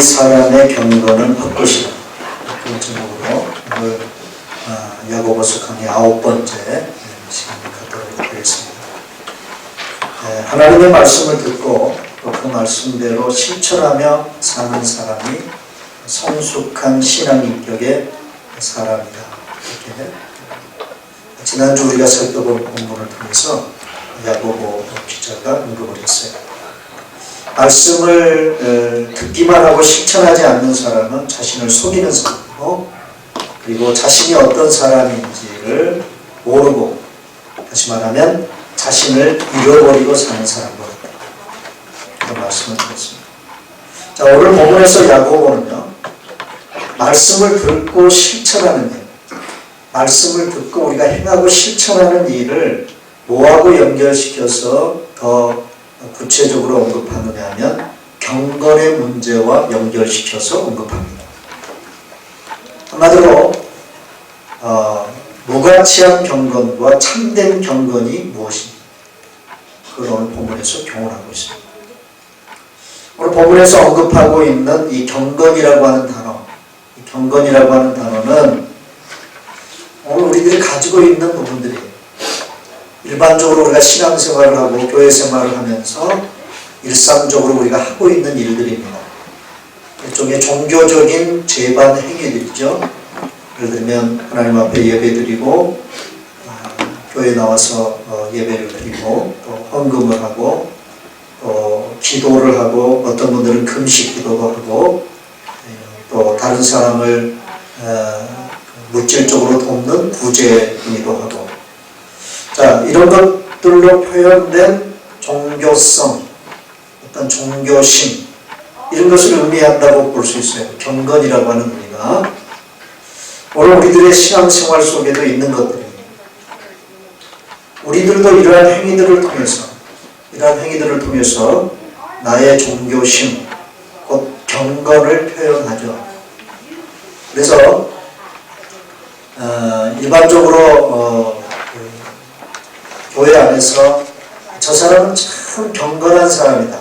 사람의 경건은 헛것이다. 그런 제목으로 오늘 야고보서 강의 9번째 시간을 갖도록 하겠습니다. 하나님의 말씀을 듣고 또 그 말씀대로 실천하며 사는 사람이 성숙한 신앙 인격의 사람이다. 이렇게 지난주 우리가 살펴본 본문을 통해서 야고보 기자가 언급을 했어요. 말씀을 듣기만 하고 실천하지 않는 사람은 자신을 속이는 사람이고, 그리고 자신이 어떤 사람인지를 모르고, 다시 말하면 자신을 잃어버리고 사는 사람과 그런 말씀을 드렸습니다. 자, 오늘 본문에서 야고보는요, 말씀을 듣고 실천하는 일, 말씀을 듣고 우리가 행하고 실천하는 일을 뭐하고 연결시켜서 더 구체적으로 언급하느냐 하면 경건의 문제와 연결시켜서 언급합니다. 한마디로 무가치한 경건과 참된 경건이 무엇인지 그걸 오늘 본문에서 교훈하고 있습니다. 오늘 본문에서 언급하고 있는 이 경건이라고 하는 단어, 이 경건이라고 하는 단어는 오늘 우리들이 가지고 있는 부분들이에요. 일반적으로 우리가 신앙생활을 하고 교회 생활을 하면서 일상적으로 우리가 하고 있는 일들입니다. 일종의 종교적인 제반 행위들이죠. 예를 들면 하나님 앞에 예배드리고 교회에 나와서 예배를 드리고 또 헌금을 하고 또 기도를 하고 어떤 분들은 금식 기도도 하고 또 다른 사람을 물질적으로 돕는 구제행위도 하고, 자, 이런 것들로 표현된 종교성, 어떤 종교심, 이런 것을 의미한다고 볼 수 있어요. 경건이라고 하는 의미가 오늘 우리들의 신앙생활 속에도 있는 것들입니다. 우리들도 이러한 행위들을 통해서 나의 종교심, 곧 경건을 표현하죠. 그래서 일반적으로 교회 안에서 저 사람은 참 경건한 사람이다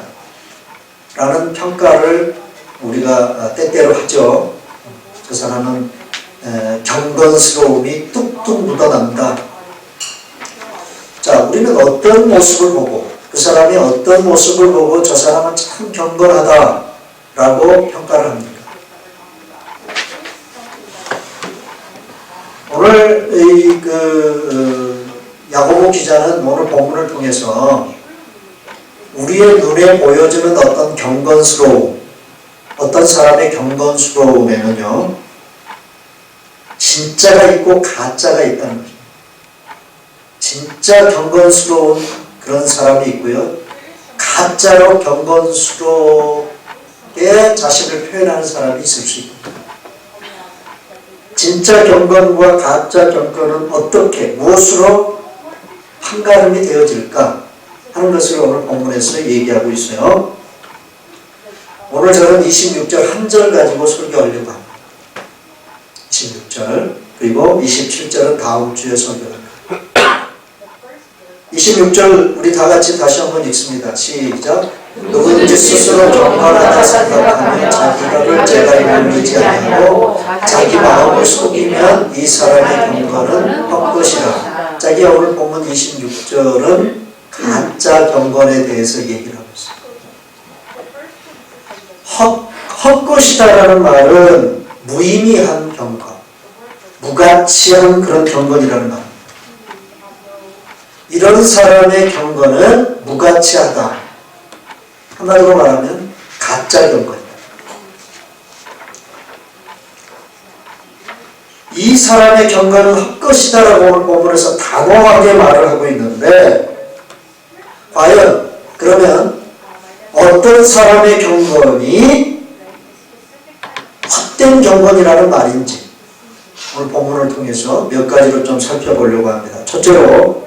라는 평가를 우리가 때때로 하죠. 저 사람은 경건스러움이 뚝뚝 묻어난다. 자, 우리는 어떤 모습을 보고, 그 사람이 어떤 모습을 보고 저 사람은 참 경건하다 라고 평가를 합니다. 오늘 야고보 기자는 오늘 본문을 통해서 우리의 눈에 보여지는 어떤 경건스러움, 어떤 사람의 경건스러움에는요, 진짜가 있고 가짜가 있다는 거죠. 진짜 경건스러운 그런 사람이 있고요, 가짜로 경건스럽게 자신을 표현하는 사람이 있을 수 있습니다. 진짜 경건과 가짜 경건은 어떻게, 무엇으로 판가름이 되어질까 하는 것을 오늘 본문에서 얘기하고 있어요. 오늘 저는 26절 한 절 가지고 설교하려고 합니다. 26절, 그리고 27절은 다음 주에 설교합니다. 26절 우리 다 같이 다시 한번 읽습니다. 시작. 누구든지 스스로 경건하다 생각하며 자기를 제자리를 믿지 아니하고 자기 마음을 속이면 이 사람의 경건은 헛것이라. 자기 오늘 본문 26절은 가짜 경건에 대해서 얘기를 하고 있습니다. 헛것이다라는 말은 무의미한 경건, 무가치한 그런 경건이라는 말입니다. 이런 사람의 경건은 무가치하다. 한마디로 말하면 가짜 경건이다. 이 사람의 경건은 헛것이다라고 오늘 본문에서 단호하게 말을 하고 있는데, 과연 그러면 어떤 사람의 경건이 헛된 경건이라는 말인지 오늘 본문을 통해서 몇 가지로 좀 살펴보려고 합니다. 첫째로,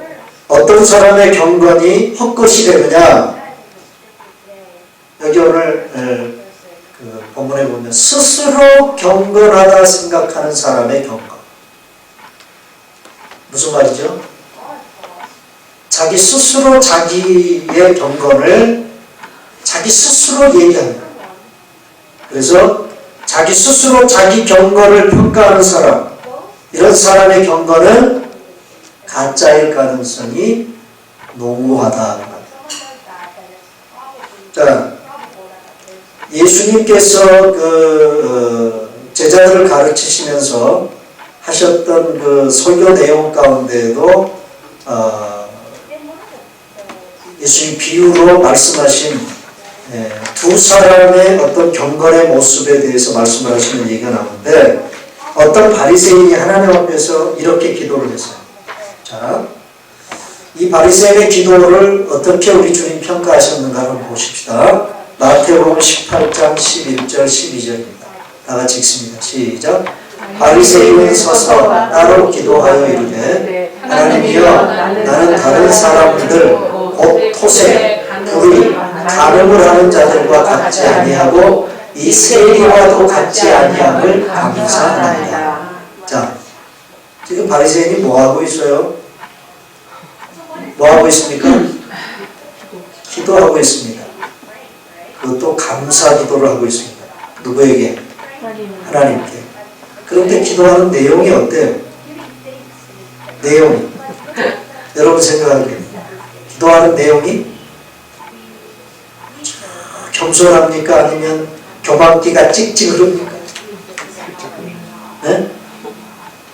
어떤 사람의 경건이 헛것이 되느냐, 여기 오늘 본문에 보면 스스로 경건하다 생각하는 사람의 경건. 무슨 말이죠? 자기 스스로 자기의 경건을 자기 스스로 얘기합니다. 그래서 자기 스스로 자기 경건을 평가하는 사람, 이런 사람의 경건은 가짜일 가능성이 농후하다. 자, 예수님께서 제자들을 가르치시면서 하셨던 그 설교 내용 가운데에도 예수님 비유로 말씀하신 두 사람의 어떤 경건의 모습에 대해서 말씀을 하시는 얘기가 나오는데, 어떤 바리새인이 하나님 앞에서 이렇게 기도를 했어요. 자, 이 바리새인의 기도를 어떻게 우리 주님 평가하셨는가 한번 보십시다. 마태복음 18장 11절 12절입니다. 다 같이 읽습니다. 시작. 바리새인은 서서 따로 기도하여 이르되, 하나님이여, 나는 다른 사람들 곧 토세, 불의, 간음을 하는 자들과 같지 아니하고 이 세리와도 같지 아니함을 감사하나이다. 자, 지금 바리새인이 뭐 하고 있어요? 뭐 하고 있습니까? 기도하고 있습니다. 그것도 감사 기도를 하고 있습니다. 누구에게? 하나님께. 그런데 기도하는 내용이 어때요? 내용이. 여러분 생각하기에 기도하는 내용이 겸손합니까? 아니면 교만기가 찍찍 흐릅니까? 네?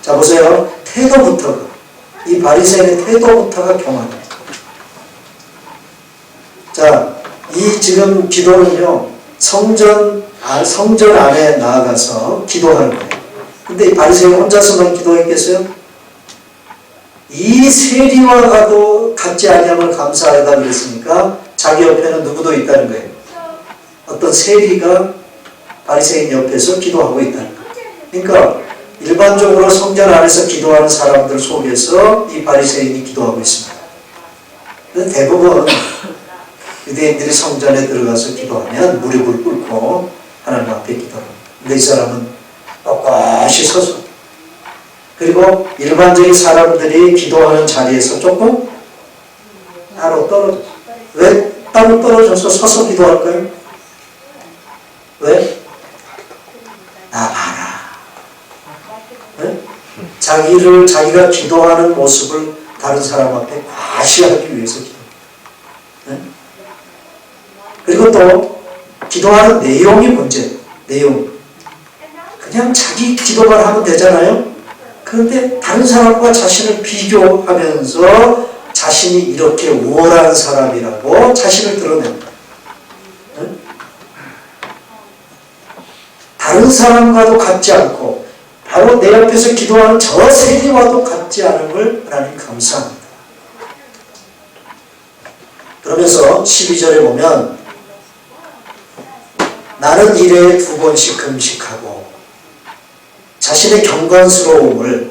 자, 보세요. 태도부터가, 이 바리새인의 태도부터가 교만해요. 자, 이 지금 기도는요, 성전 안에 나아가서 기도하는 거예요. 근데 이 바리새인 혼자서만 기도했겠어요? 이 세리와도 같지 아니함을 감사하다 그랬으니까 자기 옆에는 누구도 있다는 거예요. 어떤 세리가 바리새인 옆에서 기도하고 있다는 거예요. 그러니까 일반적으로 성전 안에서 기도하는 사람들 속에서 이 바리새인이 기도하고 있습니다. 근데 대부분 유대인들이 성전에 들어가서 기도하면 무릎을 꿇고 하나님 앞에 기도합니다. 근데 이 사람은 꼿꼿이 서서, 그리고 일반적인 사람들이 기도하는 자리에서 조금 따로 떨어져. 왜 따로 떨어져서 서서 기도할까요? 왜? 나 봐라. 네? 자기가 기도하는 모습을 다른 사람 앞에 과시하기 위해서 기도. 네? 그리고 또 기도하는 내용이 문제예요. 내용. 그냥 자기 기도만 하면 되잖아요. 그런데 다른 사람과 자신을 비교하면서 자신이 이렇게 우월한 사람이라고 자신을 드러냅니다. 네? 다른 사람과도 같지 않고 바로 내 옆에서 기도하는 저 세리와도 같지 않음을 하나님 감사합니다. 그러면서 12절에 보면 나는 일회에 2번씩 금식하고 자신의 경건스러움을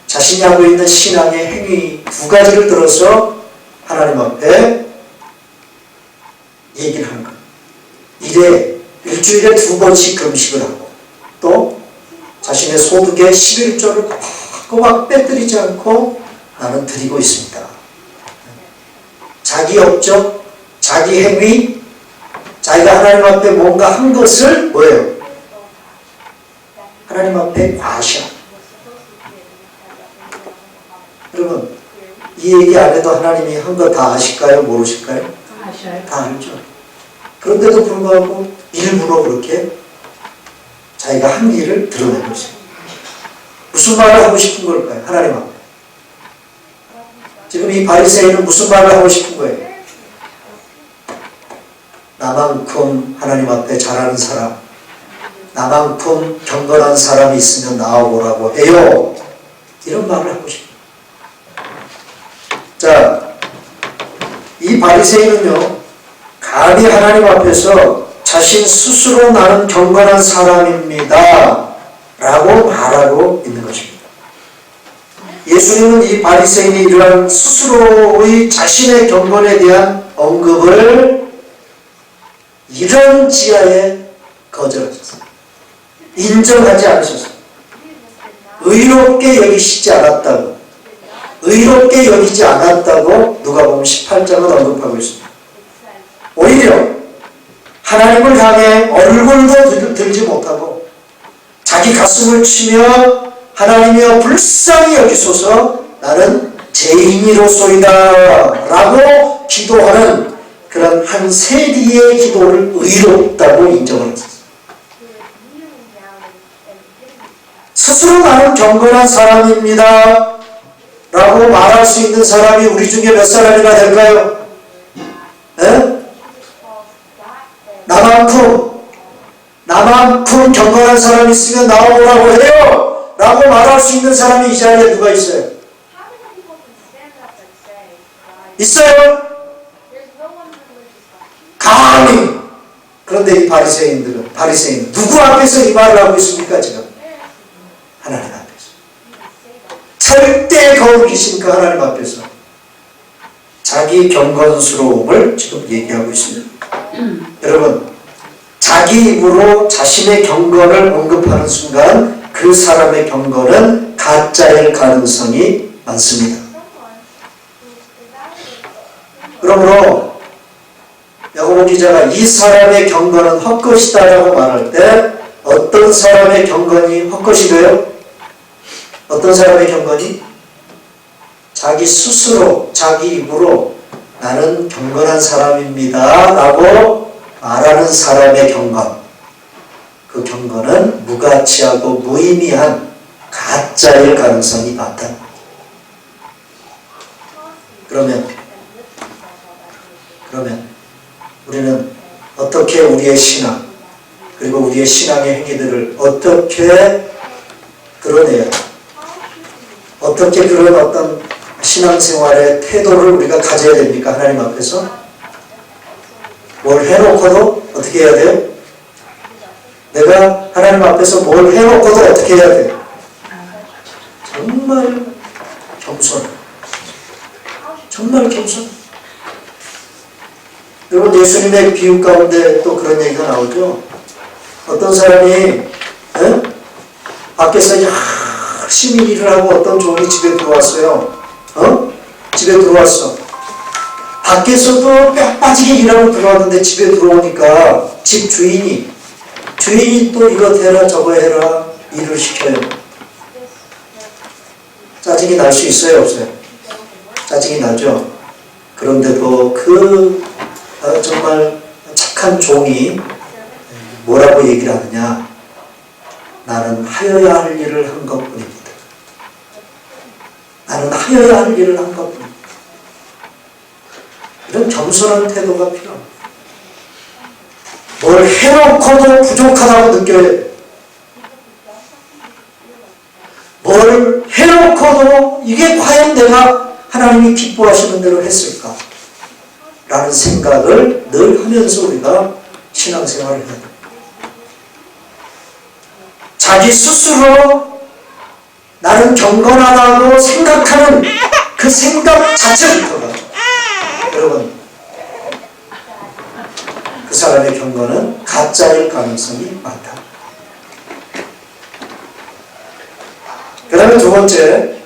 자신이 하고 있는 신앙의 행위 2가지를 들어서 하나님 앞에 얘기를 하는 거예요. 일주일에 2번씩 금식을 하고 또 자신의 소득의 11조를 꼬박 빼뜨리지 않고 나는 드리고 있습니다. 자기 업적, 자기 행위, 자기가 하나님 앞에 뭔가 한 것을 뭐예요? 하나님 앞에 과시합니다. 여러분, 이 얘기 안 해도 하나님이 한 거 다 아실까요? 모르실까요? 다 알죠. 그런데도 불구하고 일부러 그렇게 자기가 한 일을 드러내고 있어요. 무슨 말을 하고 싶은 걸까요? 하나님 앞에. 지금 이 바리새인은 무슨 말을 하고 싶은 거예요? 나만큼 하나님 앞에 잘하는 사람, 나만큼 경건한 사람이 있으면 나와보라고 해요. 이런 말을 하고 싶어요. 자, 이 바리새인은요, 감히 하나님 앞에서 자신 스스로 나는 경건한 사람입니다 라고 말하고 있는 것입니다. 예수님은 이 바리새인이 이러한 스스로의 자신의 경건에 대한 언급을 이런 지하에 거절하셨어요. 인정하지 않으셨어요. 의롭게 여기시지 않았다고, 의롭게 여기지 않았다고 누가복음 18장은 언급하고 있습니다. 오히려 하나님을 향해 얼굴도 들지 못하고 자기 가슴을 치며 하나님이여 불쌍히 여기소서 나는 죄인이로소이다 라고 기도하는 그런 한 세리의 기도를 의롭다고 인정을 했어요. 스스로 나는 경건한 사람입니다 라고 말할 수 있는 사람이 우리 중에 몇 사람이나 될까요? 에? 나만큼 경건한 사람이 있으면 나오라고 해요 라고 말할 수 있는 사람이 이 자리에 누가 있어요? 있어요? 감히. 그런데 이 바리새인 누구 앞에서 이 말을 하고 있습니까 지금? 하나님 앞에서. 절대 거룩이신 그 하나님 앞에서 자기 경건스러움을 지금 얘기하고 있습니다. 여러분, 자기 입으로 자신의 경건을 언급하는 순간 그 사람의 경건은 가짜일 가능성이 많습니다. 그러므로 야고보 기자가 이 사람의 경건은 헛것이다 라고 말할 때 어떤 사람의 경건이 헛것이래요? 어떤 사람의 경건이? 자기 스스로 자기 입으로 나는 경건한 사람입니다 라고 말하는 사람의 경건, 그 경건은 무가치하고 무의미한 가짜일 가능성이 많다. 그러면 우리는 어떻게 우리의 신앙 그리고 우리의 신앙의 행위들을 어떻게 끌어내야 돼? 어떻게 그런 어떤 신앙생활의 태도를 우리가 가져야 됩니까? 하나님 앞에서 뭘 해놓고도 어떻게 해야 돼요? 내가 하나님 앞에서 뭘 해놓고도 어떻게 해야 돼요? 정말 겸손, 정말 겸손. 여러분, 예수님의 비유 가운데 또 그런 얘기가 나오죠. 어떤 사람이 밖에서 열심히 일을 하고 어떤 종이 집에 들어왔어요. 집에 들어왔어. 밖에서도 뼈 빠지게 일하고 들어왔는데 집에 들어오니까 집 주인이 또 이거 해라 저거 해라 일을 시켜요. 짜증이 날 수 있어요, 없어요? 짜증이 나죠. 그런데도 정말 착한 종이 뭐라고 얘기를 하느냐? 나는 하여야 할 일을 한 것뿐입니다. 나는 하여야 할 일을 한 것뿐입니다. 이런 겸손한 태도가 필요합니다. 뭘 해놓고도 부족하다고 느껴요. 뭘 해놓고도 이게 과연 내가 하나님이 기뻐하시는 대로 했을까? 라는 생각을 늘 하면서 우리가 신앙생활을 해야 됩니다. 자기 스스로 나는 경건하다고 생각하는 그 생각 자체부터가 여러분, 그 사람의 경건은 가짜일 가능성이 많다. 그 다음에 두 번째,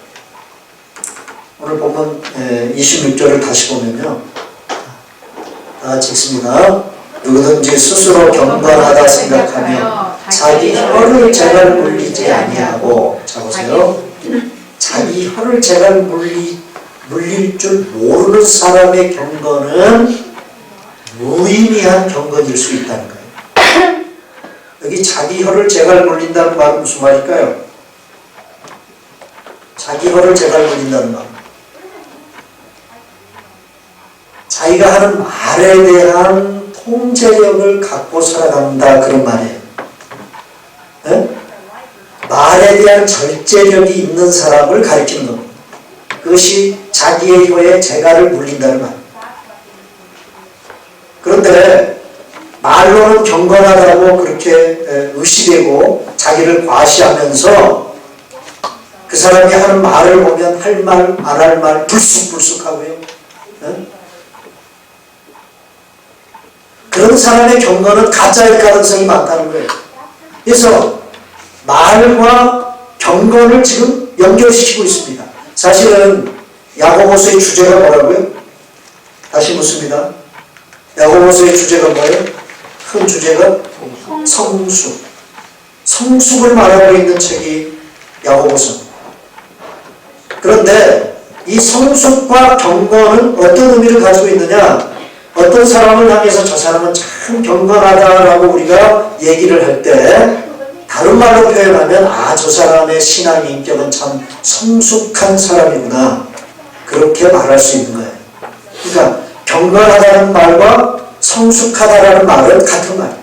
오늘 본문 26절을 다시 보면요. 읽습니다. 누구든지 스스로 경건하다 생각하며 자기 혀를 제갈 물리지 아니하고, 자 보세요. 자기 혀를 제갈 물릴 줄 모르는 사람의 경건은 무의미한 경건일 수 있다는 거예요. 여기 자기 혀를 제갈 물린다는 말은 무슨 말일까요? 자기 혀를 제갈 물린다는 말. 자기가 하는 말에 대한 통제력을 갖고 살아간다, 그런 말이에요. 네? 말에 대한 절제력이 있는 사람을 가리키는 겁니다. 그것이 자기의 혀에 재갈을 물린다는 말. 그런데 말로는 경건하다고 그렇게 의시되고 자기를 과시하면서 그 사람이 하는 말을 보면 할 말, 안 할 말 불쑥불쑥하고요. 네? 그런 사람의 경건은 가짜일 가능성이 많다는 거예요. 그래서 말과 경건을 지금 연결시키고 있습니다. 사실은 야고보서의 주제가 뭐라고요? 다시 묻습니다. 야고보서의 주제가 뭐예요? 큰 주제가 성숙. 성숙을 말하고 있는 책이 야고보서. 그런데 이 성숙과 경건은 어떤 의미를 가지고 있느냐? 어떤 사람을 향해서 저 사람은 참 경건하다라고 우리가 얘기를 할 때 다른 말로 표현하면 아, 저 사람의 신앙 인격은 참 성숙한 사람이구나, 그렇게 말할 수 있는 거예요. 그러니까 경건하다는 말과 성숙하다라는 말은 같은 말이에요.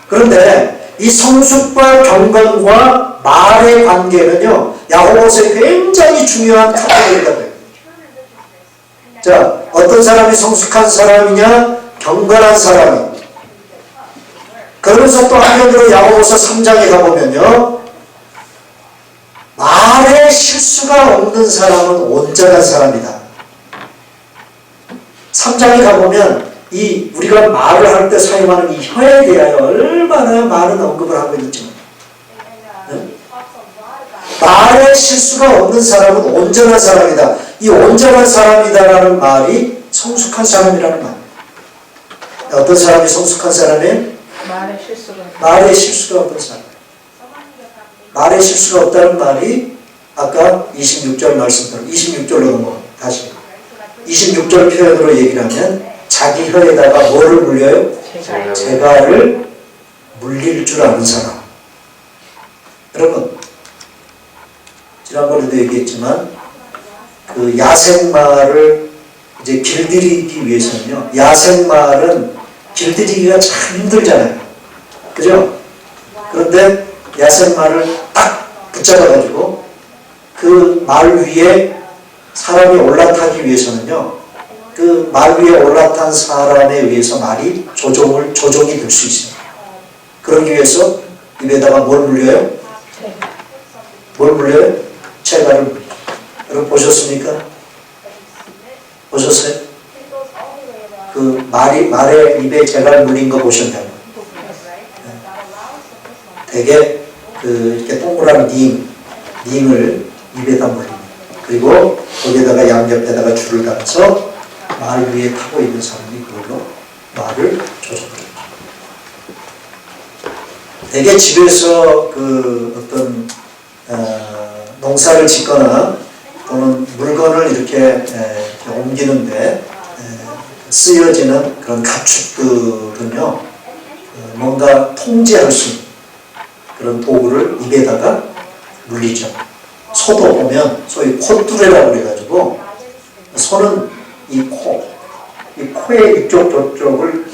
그런데 이 성숙과 경건과 말의 관계는요, 야고보서의 굉장히 중요한 카테고리가 돼요. 자, 어떤 사람이 성숙한 사람이냐? 경건한 사람이. 그러면서 또 한편으로 야고보서 3장에 가보면요, 말에 실수가 없는 사람은 온전한 사람이다. 3장에 가보면 이 우리가 말을 할 때 사용하는 이 혀에 대하여 얼마나 많은 언급을 하고 있는지. 말에 실수가 없는 사람은 온전한 사람이다. 이 온전한 사람이다라는 말이 성숙한 사람이라는 말이에요. 어떤 사람이 성숙한 사람이에요? 말에 실수가 없는 사람. 말에 실수가 없다는 말이 아까 26절 말씀대로 26절로 넘어 다시 26절 표현으로 얘기를 하면 자기 혀에다가 뭐를 물려요? 재갈을 물릴 줄 아는 사람. 여러분, 지난번에도 얘기했지만 그 야생마를 이제 길들이기 위해서는요, 야생마는 길들이기가 참 힘들잖아요. 그죠? 그런데 야생마를 딱 붙잡아가지고 그 말 위에 사람이 올라타기 위해서는요, 그 말 위에 올라탄 사람에 의해서 말이 조종이 될 수 있어요. 그러기 위해서 입에다가 뭘 물려요? 뭘 물려요? 재갈을 물려요. 여러분 보셨습니까? 보셨어요? 그 말에 입에 재갈 물린 거 보셨나요? 되게 이렇게 동그란 링을 입에다 물립니다. 그리고 거기에다가 양옆에다가 줄을 달아서 말 위에 타고 있는 사람이 그걸로 말을 조종합니다. 되게 집에서 그 어떤 농사를 짓거나 또는 물건을 이렇게 옮기는데 쓰여지는 그런 가축들은요, 뭔가 통제할 수 있는 그런 도구를 입에다가 물리죠. 소도 보면 소위 콧뚜레라고 그래가지고 소는 이 코의 이쪽 저쪽을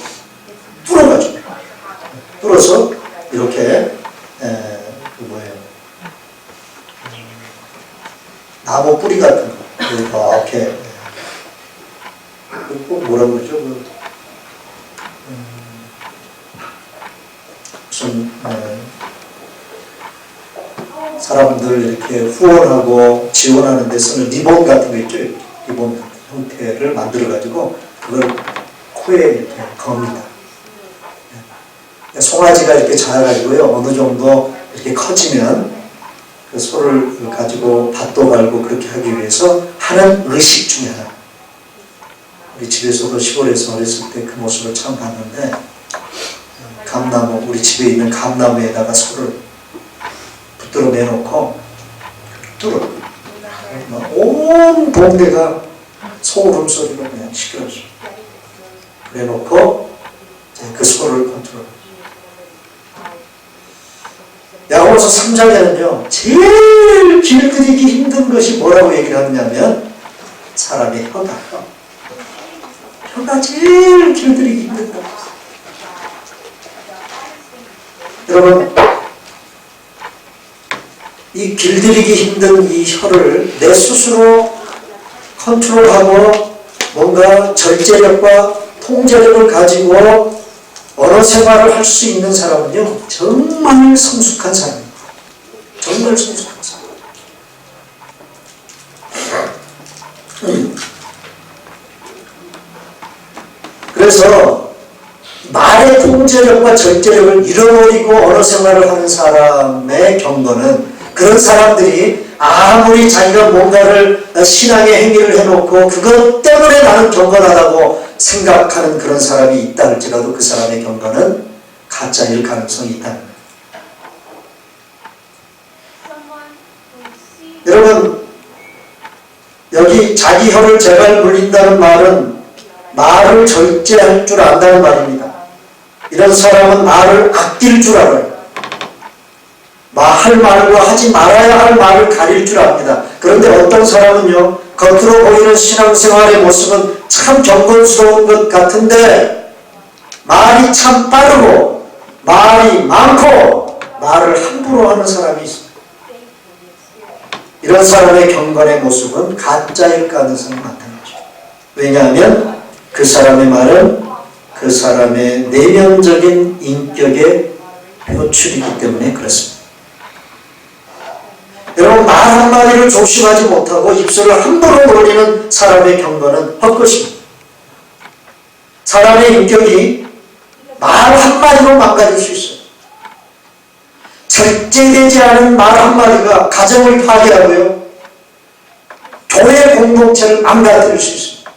뚫어가지고 뚫어서 이렇게 나무 뿌리 같은 거 이렇게 꼭 뭐라고 그러죠? 무슨 사람들 이렇게 후원하고 지원하는 데 쓰는 리본 같은 거 있죠? 리본 형태를 만들어가지고 그걸 코에 이렇게 겁니다. 송아지가 이렇게 자라가지고요, 어느 정도 이렇게 커지면 그 소를 가지고 밭도 갈고 그렇게 하기 위해서 하는 의식 중에 하나. 우리 집에서도 시골에서 어렸을 때 그 모습을 참 봤는데, 감나무, 우리 집에 있는 감나무에다가 소를 붙들어 내놓고 온 동네가 소 울음소리로 그냥 시끄러져. 그래 놓고 그 소를 컨트롤. 야고보서 3장에는요, 제일 길들이기 힘든 것이 뭐라고 얘기를 하느냐면 사람의 혀다. 혀가 제일 길들이기 힘든다. 여러분, 이 길들이기 힘든 이 혀를 내 스스로 컨트롤하고 뭔가 절제력과 통제력을 가지고 언어 생활을 할 수 있는 사람은요, 정말 성숙한 사람입니다. 정말 성숙한 사람. 그래서 말의 통제력과 절제력을 잃어버리고 언어 생활을 하는 사람의 경건은 그런 사람들이 아무리 자기가 뭔가를 신앙의 행위를 해놓고 그것 때문에 나는 경건하다고 생각하는 그런 사람이 있다 할지라도 그 사람의 경건은 가짜일 가능성이 있다. 여러분, 여기 자기 혀를 제발 물린다는 말은 말을 절제할 줄 안다는 말입니다. 이런 사람은 말을 아낄 줄 알아요. 할 말과 하지 말아야 할 말을 가릴 줄 압니다. 그런데 어떤 사람은요, 겉으로 보이는 신앙생활의 모습은 참 경건스러운 것 같은데 말이 참 빠르고 말이 많고 말을 함부로 하는 사람이 있습니다. 이런 사람의 경건의 모습은 가짜일 가능성이 많다는 거죠. 왜냐하면 그 사람의 말은 그 사람의 내면적인 인격의 표출이기 때문에 그렇습니다. 여러분, 말 한마디를 조심하지 못하고 입술을 함부로 벌리는 사람의 경건은 헛것입니다. 사람의 인격이 말 한마디로 망가질 수 있어요. 절제되지 않은 말 한마디가 가정을 파괴하고요, 교회 공동체를 망가뜨릴 수 있습니다.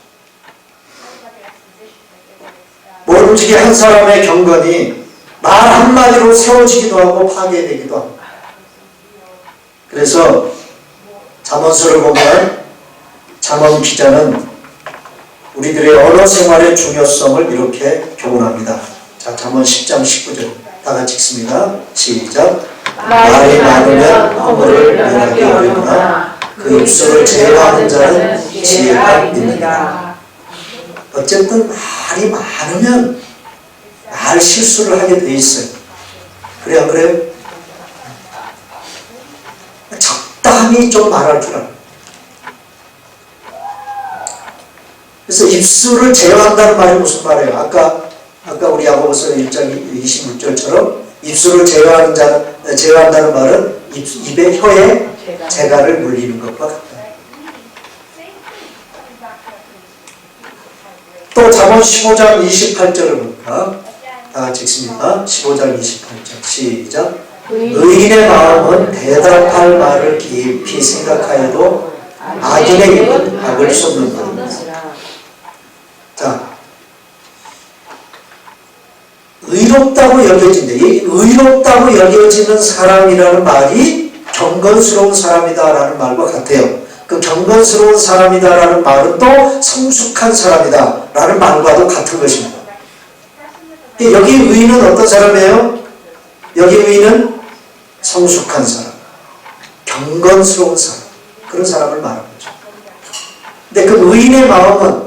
모름지기 한 사람의 경건이 말 한마디로 세워지기도 하고 파괴되기도 합니다. 그래서 잠언서를 보면 잠언 기자는 우리들의 언어 생활의 중요성을 이렇게 교훈합니다. 자, 잠언 10장 19절 다 같이 읽습니다. 시작. 말이 많으면 허물을 면하기 어렵구나. 그 입술을 제어하는 자는 지혜가 있느니라. 어쨌든 말이 많으면 말 실수를 하게 돼 있어요. 그래 안 그래요? 적당히 좀 말할 줄 알아요. 그래서 입술을 제어한다는 말이 무슨 말이에요? 아까 우리 야고보서 1장 26절처럼 입술을 제어한다는 말은 입에 혀에 재갈을 물리는 것과 같다. 또 잠언 15장 28절을 볼까? 다 같이 읽습니다. 15장 28절 시작. 의인의 마음은 대답할 말을 깊이 생각하여도 악인의 입은 악을 쏟는다. 자, 의롭다고 여겨진다. 이 의롭다고 여겨지는 사람이라는 말이 경건스러운 사람이다라는 말과 같아요. 그 경건스러운 사람이다라는 말은 또 성숙한 사람이다라는 말과도 같은 것입니다. 여기 의인은 어떤 사람이에요? 여기 의인은 성숙한 사람, 경건스러운 사람, 그런 사람을 말하는 거죠. 근데 그 의인의 마음은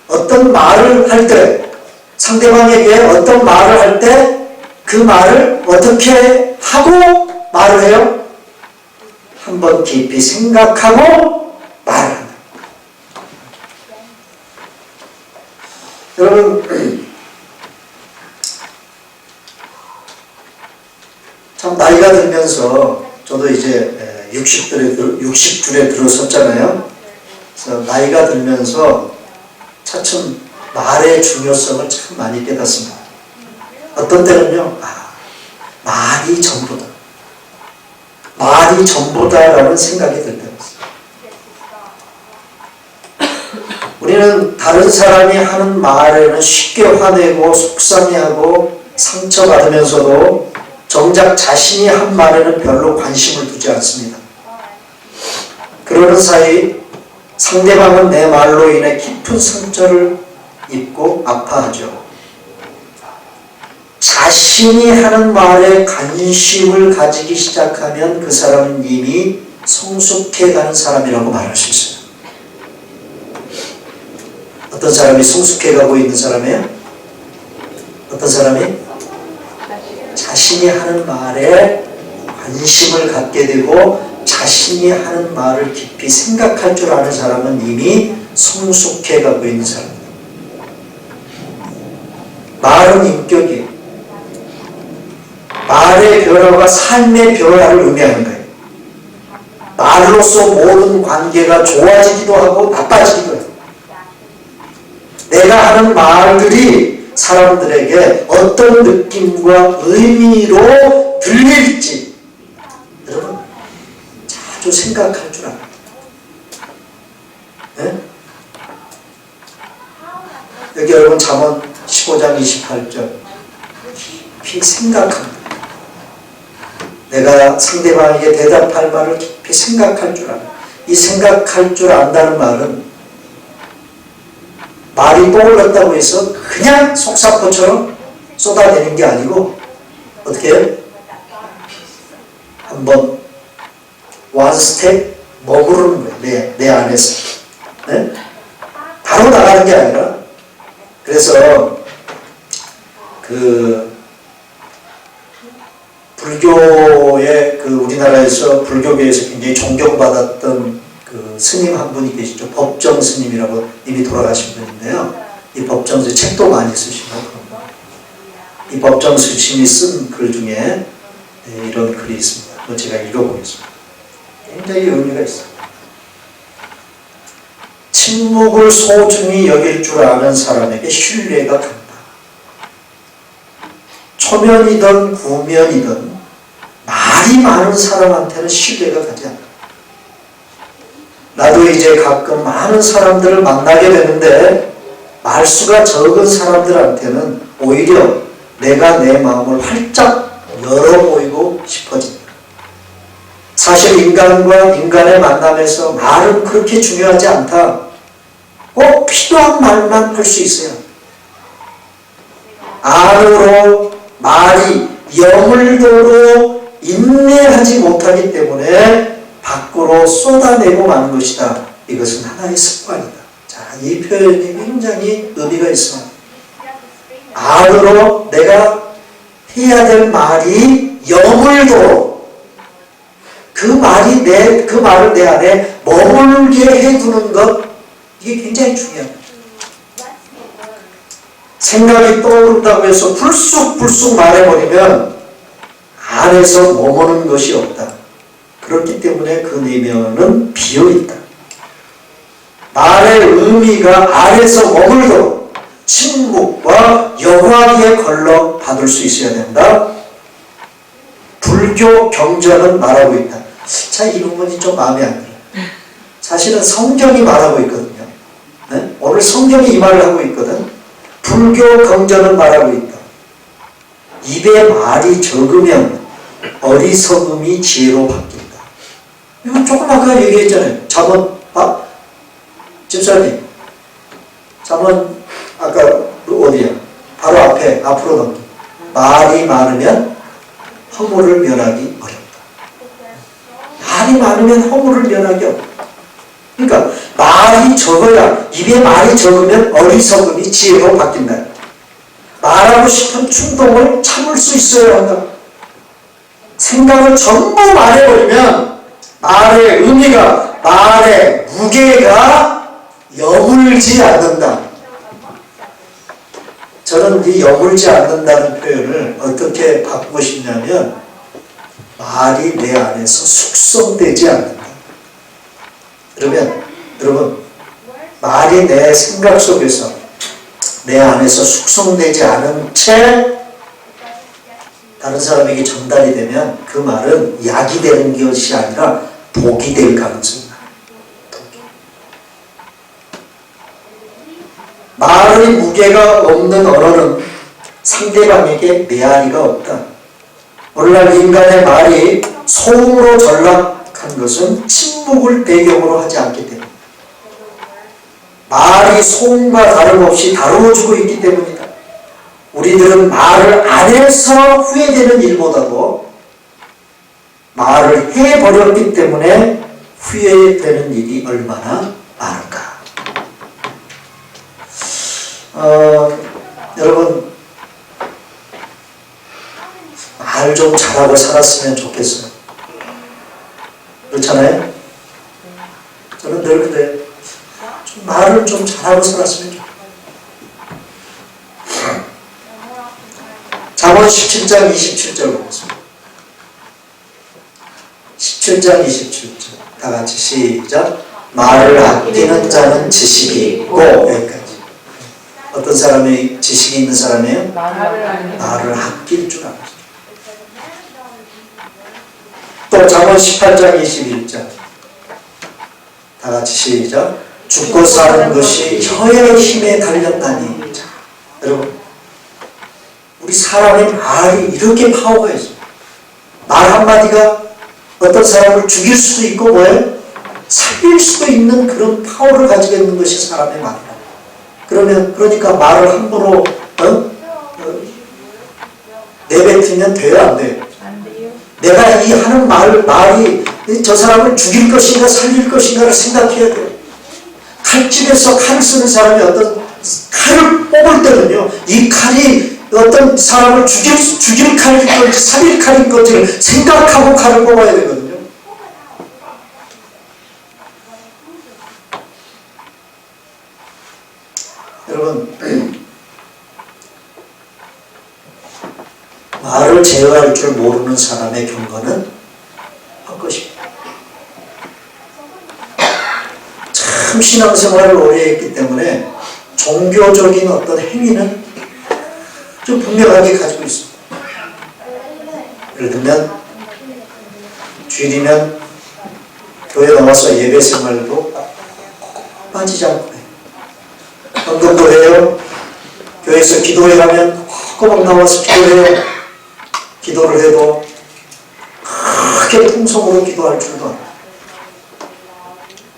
어떤 말을 할 때, 상대방에게 어떤 말을 할 때 그 말을 어떻게 하고 말을 해요? 한번 깊이 생각하고 말을 한다. 여러분, 참 나이가 들면서 저도 이제 60줄에 들어섰잖아요. 그래서 나이가 들면서 차츰 말의 중요성을 참 많이 깨닫습니다. 어떤 때는요, 말이 전부다. 말이 전부다라는 생각이 들 때가 있어요. 우리는 다른 사람이 하는 말에는 쉽게 화내고 속상해하고 상처받으면서도 정작 자신이 한 말에는 별로 관심을 두지 않습니다. 그러는 사이 상대방은 내 말로 인해 깊은 상처를 입고 아파하죠. 자신이 하는 말에 관심을 가지기 시작하면 그 사람은 이미 성숙해가는 사람이라고 말할 수 있어요. 어떤 사람이 성숙해가고 있는 사람이에요? 어떤 사람이? 자신이 하는 말에 관심을 갖게 되고 자신이 하는 말을 깊이 생각할 줄 아는 사람은 이미 성숙해가고 있는 사람입니다. 말은 인격이에요. 말의 변화가 삶의 변화를 의미하는 거예요. 말로써 모든 관계가 좋아지기도 하고 나빠지기도 해요. 내가 하는 말들이 사람들에게 어떤 느낌과 의미로 들릴지, 여러분, 아주 생각할 줄 압니다. 네? 여기 여러분 잠언 15장 28절 깊이 생각합니다. 내가 상대방에게 대답할 말을 깊이 생각할 줄 안다. 이 생각할 줄 안다는 말은 말이 떠올랐다고 해서 그냥 속사포처럼 쏟아내는 게 아니고 어떻게 해요? 한번 one step 머무르는 거예요. 내 안에서. 네? 바로 나가는 게 아니라 그래서 그 불교의 그 우리나라에서 불교계에서 굉장히 존경받았던 그 스님 한 분이 계시죠. 법정 스님이라고 이미 돌아가신 분인데요. 이 법정 스님 책도 많이 쓰시고 이 법정 스님이 쓴 글 중에 이런 글이 있습니다. 그거 제가 읽어보겠습니다. 굉장히 의미가 있어요. 침묵을 소중히 여길 줄 아는 사람에게 신뢰가 간다. 초면이든 구면이든 말이 많은 사람한테는 신뢰가 가지 않는다. 나도 이제 가끔 많은 사람들을 만나게 되는데 말수가 적은 사람들한테는 오히려 내가 내 마음을 활짝 열어 보이고 싶어진다. 사실 인간과 인간의 만남에서 말은 그렇게 중요하지 않다. 꼭 필요한 말만 할 수 있어야 합니다. 안으로 말이 여물도록 인내하지 못하기 때문에 밖으로 쏟아내고 마는 것이다. 이것은 하나의 습관이다. 자, 이 표현이 굉장히 의미가 있습니다. 안으로 내가 해야 될 말이 여물도록 그 말을 내 안에 머물게 해두는 것, 이게 굉장히 중요합니다. 생각이 떠오른다고 해서 불쑥불쑥 말해버리면 안에서 머무는 것이 없다. 그렇기 때문에 그 내면은 비어있다. 말의 의미가 안에서 머물도록 침묵과 영화기에 걸러 받을 수 있어야 된다. 불교 경전은 말하고 있다. 자, 이 부분이 좀 마음에 안 들어요. 사실은 성경이 말하고 있거든요. 네? 오늘 성경이 이 말을 하고 있거든. 불교 경전은 말하고 있다. 입에 말이 적으면 어리석음이 지혜로 바뀐다. 이건 조금 아까 얘기했잖아요. 잠언, 집사님, 잠언 아까 어디야? 바로 앞에, 앞으로 넘기. 말이 많으면 허물을 면하기 어렵다. 말이 많으면 허물을 면하기 어렵다. 그러니까 말이 적어야, 입에 말이 적으면 어리석음이 지혜로 바뀐다. 말하고 싶은 충동을 참을 수 있어야 한다. 생각을 전부 말해버리면 말의 의미가, 말의 무게가 여물지 않는다. 저는 이 여물지 않는다는 표현을 어떻게 바꾸고 싶냐면 말이 내 안에서 숙성되지 않는다. 그러면 여러분, 말이 내 생각 속에서 내 안에서 숙성되지 않은 채 다른 사람에게 전달이 되면 그 말은 약이 되는 것이 아니라 독이 될 가능성이 있다. 말의 무게가 없는 언어는 상대방에게 메아리가 없다. 오늘날 인간의 말이 소음으로 전락한 것은 침묵을 배경으로 하지 않기 때문이다. 말이 소음과 다름없이 다루어지고 있기 때문이다. 우리들은 말을 안 해서 후회되는 일보다도 말을 해버렸기 때문에 후회되는 일이 얼마나 많을까. 여러분, 말 좀 잘하고 살았으면 좋겠어요. 그렇잖아요? 저는 늘 그래요. 말을 좀 잘하고 살았으면 좋겠어요. 잠언 17장 27절 보겠습니다. 17장 27절 다 같이 시작. 말을 아끼는 자는 지식이 있고, 여기까지. 어떤 사람이 지식이 있는 사람이에요? 말을 아낄 줄 알았어요. 또 잠언 18장 21절 같이 시작. 죽고 사는 것이 혀의 힘에 달렸다니. 자, 여러분, 우리 사람의 말이 이렇게 파워가 있어요. 말 한마디가 어떤 사람을 죽일 수도 있고 뭐예요? 살릴 수도 있는 그런 파워를 가지고 있는 것이 사람의 말이다. 그러니까 말을 함부로 내뱉으면 돼요, 안 돼요? 안 돼요. 내가 이 하는 말이 저 사람을 죽일 것인가 살릴 것인가를 생각해야 돼요. 칼집에서 칼을 쓰는 사람이 어떤 칼을 뽑을 때는요, 이 칼이 어떤 사람을 죽일 칼인 건지 살릴 칼인 건지를 생각하고 칼을 뽑아야 되거든요. 여러분, 말을 제어할 줄 모르는 사람의 경건은 헛것입니다. 참 신앙생활을 오래 했기 때문에 종교적인 어떤 행위는 좀 분명하게 가지고 있습니다. 예를 들면 주일이면 교회 나와서 예배 생활도 빠지지 않고 해요. 헌금도 해요. 교회에서 기도회 가면 꼬박 나와서 기도해요. 기도를 해도 크게 통성으로 기도할 줄도 알아요.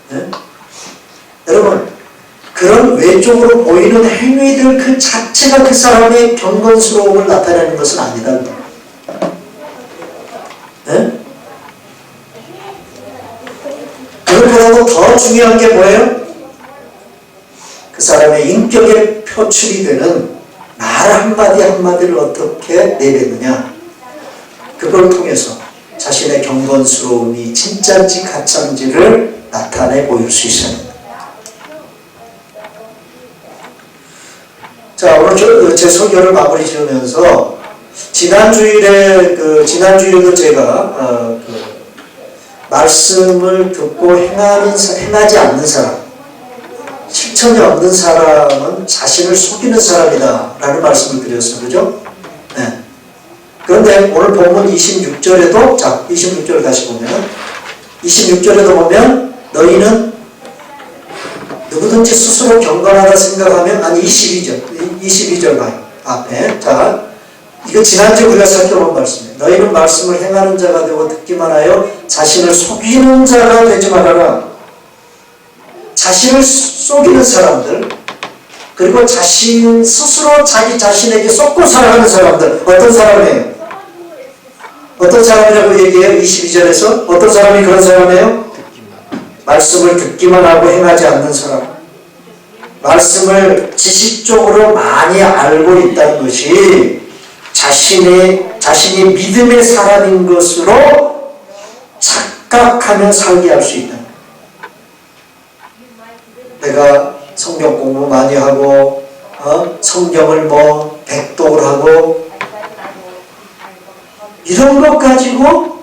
네? 여러분, 그런 외적으로 보이는 행위들 그 자체가 그 사람의 경건스러움을 나타내는 것은 아니다. 네? 그것보다도 더 중요한 게 뭐예요? 그 사람의 인격에 표출이 되는 말 한마디 한마디를 어떻게 내뱉느냐, 그걸 통해서 자신의 경건스러움이 진짜인지 가짜인지를 나타내 보일 수 있어야 합니다. 자, 오늘 제 설교를 마무리 지으면서 지난주일에도 제가 말씀을 듣고 행하지 않는 사람, 실천이 없는 사람은 자신을 속이는 사람이다 라는 말씀을 드렸어요. 그죠? 네. 그런데 오늘 본문 26절에도, 자, 26절을 다시 보면, 26절에도 보면, 너희는 누구든지 스스로 경건하다 생각하면, 아니, 22절 봐요. 앞에. 자, 이거 지난주에 우리가 살펴본 말씀이에요. 너희는 말씀을 행하는 자가 되고 듣기만 하여 자신을 속이는 자가 되지 말아라. 자신을 속이는 사람들, 그리고 자신 스스로 자기 자신에게 쏟고 살아가는 사람들, 어떤 사람이에요? 어떤 사람이라고 얘기해요? 22절에서 어떤 사람이 그런 사람이에요? 말씀을 듣기만 하고 행하지 않는 사람, 말씀을 지식적으로 많이 알고 있다는 것이 자신이 믿음의 사람인 것으로 착각하며 살게 할 수 있다. 내가 성경 공부 많이 하고 성경을 백독을 하고 이런 것 가지고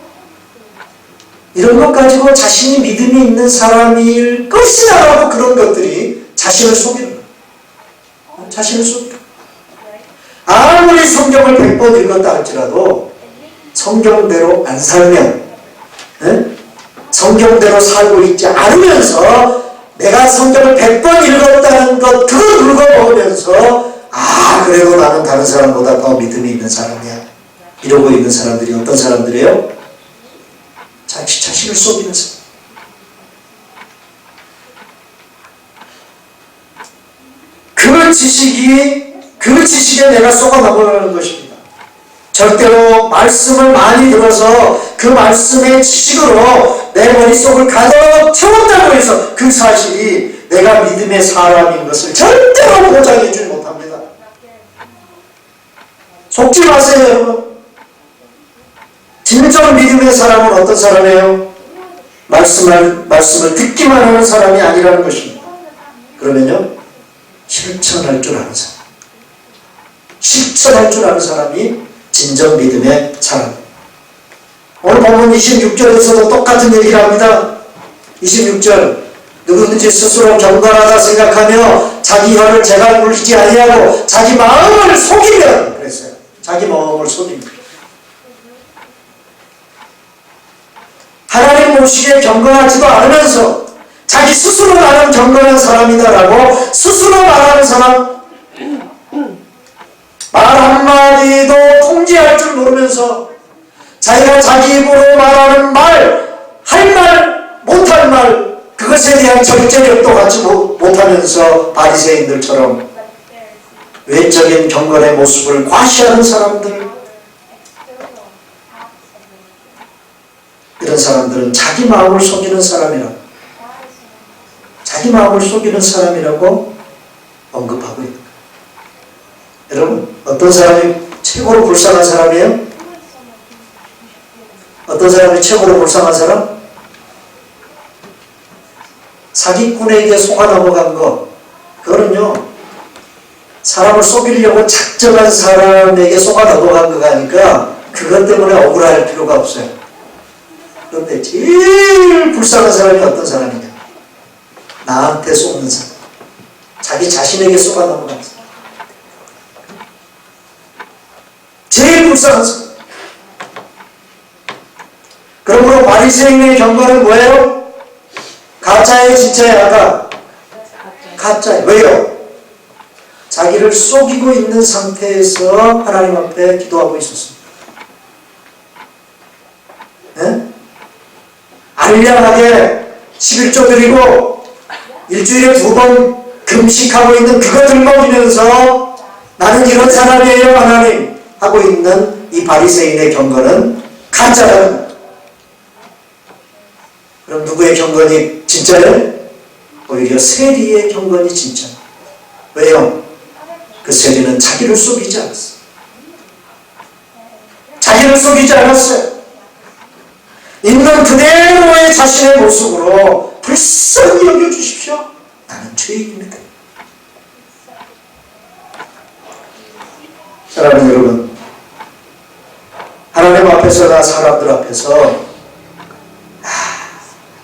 자신이 믿음이 있는 사람일 것이다라고 그런 것들이 자신을 속이는 거예요. 자신을 속이는 거예요. 아무리 성경을 100번 읽었다 할지라도 성경대로 안 살면, 성경대로 살고 있지 않으면서 내가 성경을 100번 읽었다는 것, 그걸 긁어먹으면서 그래도 나는 다른 사람보다 더 믿음이 있는 사람이야, 이러고 있는 사람들이 어떤 사람들이에요? 자신을 속이는 사람. 그 지식에 내가 속아 넘어가는 것입니다. 절대로 말씀을 많이 들어서 그 말씀의 지식으로 내 머릿속을 가득 채웠다고 해서 그 사실이 내가 믿음의 사람인 것을 절대로 보장해 주지 못합니다. 속지 마세요, 여러분. 진정 믿음의 사람은 어떤 사람이에요? 말씀을 듣기만 하는 사람이 아니라는 것입니다. 그러면요, 실천할 줄 아는 사람. 실천할 줄 아는 사람이 진정 믿음의 사람. 오늘 본문 26절에서도 똑같은 얘기를 합니다. 26절, 누구든지 스스로 경건하다 생각하며 자기 혀를 제갈 물리지 아니하고 자기 마음을 속이면, 그랬어요. 자기 마음을 속입니다. 하나님 보시기에 경건하지도 않으면서 자기 스스로 나는 경건한 사람이다라고 스스로 말하는 사람, 말 한마디도 통제할 줄 모르면서 자기가 자기 입으로 말하는 말, 할 말, 못할 말, 그것에 대한 절제력도 갖지 못하면서 바리새인들처럼 외적인 경건의 모습을 과시하는 사람들, 이런 사람들은 자기 마음을 속이는 사람이라고, 자기 마음을 속이는 사람이라고 언급하고 있는 거예요. 여러분, 어떤 사람이 최고로 불쌍한 사람이에요? 어떤 사람이 최고로 불쌍한 사람? 사기꾼에게 속아 넘어간 거, 그거는요, 사람을 속이려고 작정한 사람에게 속아 넘어간 거가 아니까 그것 때문에 억울할 필요가 없어요. 그런데 제일 불쌍한 사람이 어떤 사람이냐? 나한테 속는 사람, 자기 자신에게 속아 넘어간 사람, 제일 불쌍한 사람. 그러므로 바리새인의 경건은 뭐예요? 가짜예요, 진짜예요? 아까 가짜예요. 왜요? 자기를 속이고 있는 상태에서 하나님 앞에 기도하고 있었습니다. 네? 알량하게 11조 드리고 일주일에 2번 금식하고 있는 그것을 먹이면서 나는 이런 사람이에요 하나님 하고 있는 이 바리새인의 경건은 가짜라는 거예요. 그럼 누구의 경건이 진짜예요? 오히려 세리의 경건이 진짜. 왜요? 그 세리는 자기를 속이지 않았어요. 자기를 속이지 않았어요. 있는 그대로의 자신의 모습으로 불쌍히 여겨주십시오. 나는 죄인입니다. 사랑하는 여러분, 하나님 앞에서나 사람들 앞에서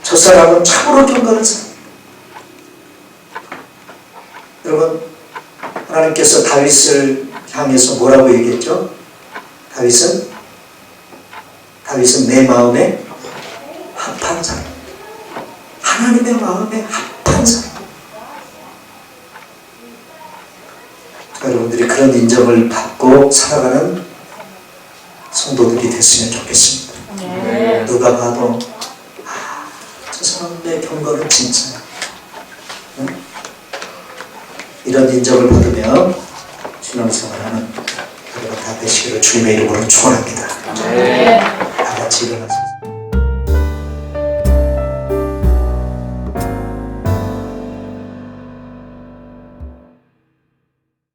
저 사람은 참으로 경건한 사람. 여러분, 하나님께서 다윗을 향해서 뭐라고 얘기했죠? 다윗은 내 마음에 합한 사람. 하나님의 마음에 합한 사람. 여러분들이 그런 인정을 받고 살아가는 성도들이 됐으면 좋겠습니다. 네. 누가 봐도 저 사람의 경건은 진짜야. 응? 이런 인정을 받으며 신앙생활하는 여러분 다 되시기를 주님의 이름으로 축원합니다.